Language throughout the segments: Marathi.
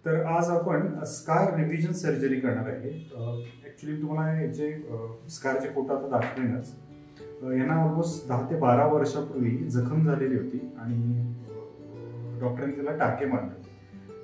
तर आज आपण स्कार रिव्हिजन सर्जरी करणार आहे. ॲक्च्युली तुम्हाला याचे स्कारचे फोटो आता दाखवेनच. यांना ऑलमोस्ट 10 ते 12 वर्षापूर्वी जखम झालेली होती आणि डॉक्टरांनी त्याला टाके मारले.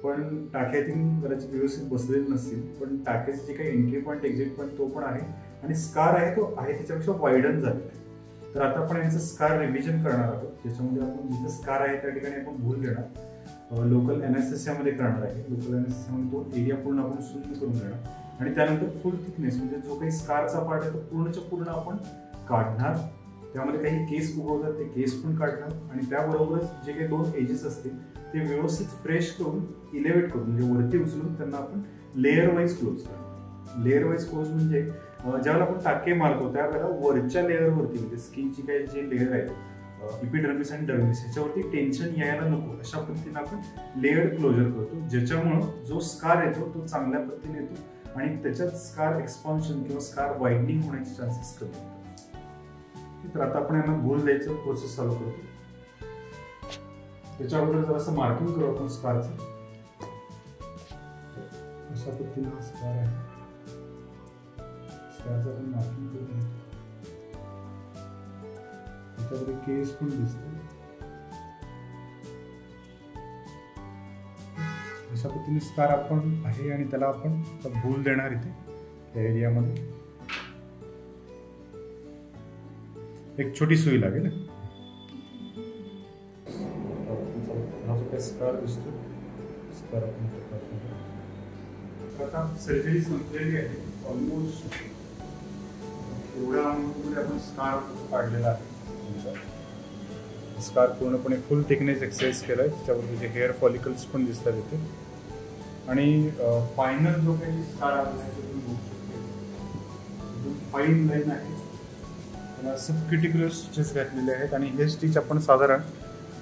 पण टाक्यातील कदाचित व्यवस्थित बसलेले नसतील, पण टाक्याचे जे काही एंट्री पॉईंट एक्झिट पॉईंट तो पण आहे आणि स्कार आहे तो आहे त्याच्यापेक्षा वाईडन झालेला आहे. तर आता आपण यांचं स्कार रिव्हिजन करणार आहोत, ज्याच्यामध्ये आपण जिथे स्कार आहे त्या ठिकाणी आपण भूल देणार. लोकल एनेस्थेसियामध्ये करणार आहे. लोकल एनेस्थेसियामध्ये तो एरिया पूर्ण आपण सुन्न करून देणार आणि त्यानंतर फुल थिकनेस म्हणजे जो काही स्कारचा पार्ट आहे तो पूर्णच्या पूर्ण आपण काढणार. त्यामध्ये काही केस उगवतात ते केस पण काढणार आणि त्याबरोबरच जे काही 2 एजेस असतील ते व्यवस्थित फ्रेश करून इलेव्हेट करून म्हणजे वरती उचलून त्यांना आपण लेअर वाईज क्लोज करणार. लेअर वाईज क्लोज म्हणजे ज्यावेळेला आपण टाके मारतो त्यावेळेला वरच्या लेअरवरती म्हणजे स्किनची काही जे लेअर आहे इपिडर्मिस आणि डर्मिस ह्याच्यावरती टेन्शन यायला नको अशा पद्धतीने आपण लेअर क्लोजर करतो, ज्याच्यामुळं जो स्कार येतो तो चांगल्या पद्धतीने येतो आणि त्याच्यात स्कार एक्सपान्शन किंवा स्कार वाईडनिंग होण्याचे चान्सेस कमी होतात. तर आता आपण यांना भूल द्यायचं प्रोसेस चालू करतो. त्याच्या अगोदर जरासं मार्किंग करू आपण स्कारचं. अशा पद्धतीने हा स्कार आहे. स्कारचं आपण मार्किंग करून त्याच्यामध्ये केस पण दिसते. अशा पद्धतीने स्कार आपण आहे आणि त्याला आपण भूल देणार इथे त्या एरियामध्ये. एक छोटी सुई लागेल. हा जो काही स्कार दिसतो स्कार आपण आता सर्जरी संपलेली आहे. ऑलमोस्ट एवढ्या अमाऊंटमध्ये आपण स्कार काढलेला आहे. स्कार पूर्णपणे फुल थिकनेस एक्सरसाइज केला आहे. त्याच्यावर जे हेअर फॉलिकल्स पण दिसतात इथे आणि फायनल जो काही स्कार आलेला आहे तो फाईन लाईन आहे. त्याला सबक्युटिक्युलर स्टिचेस घातलेले आहेत आणि हे स्टिच आपण साधारण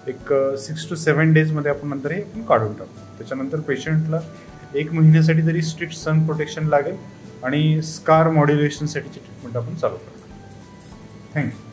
एक 6 to 7 डेजमध्ये आपण नंतर हे आपण काढून टाकू. त्याच्यानंतर पेशंटला 1 महिन्यासाठी तरी स्ट्रिक्ट सन प्रोटेक्शन लागेल आणि स्कार मॉड्युलेशनसाठीची ट्रीटमेंट आपण चालू करतो. थँक्यू.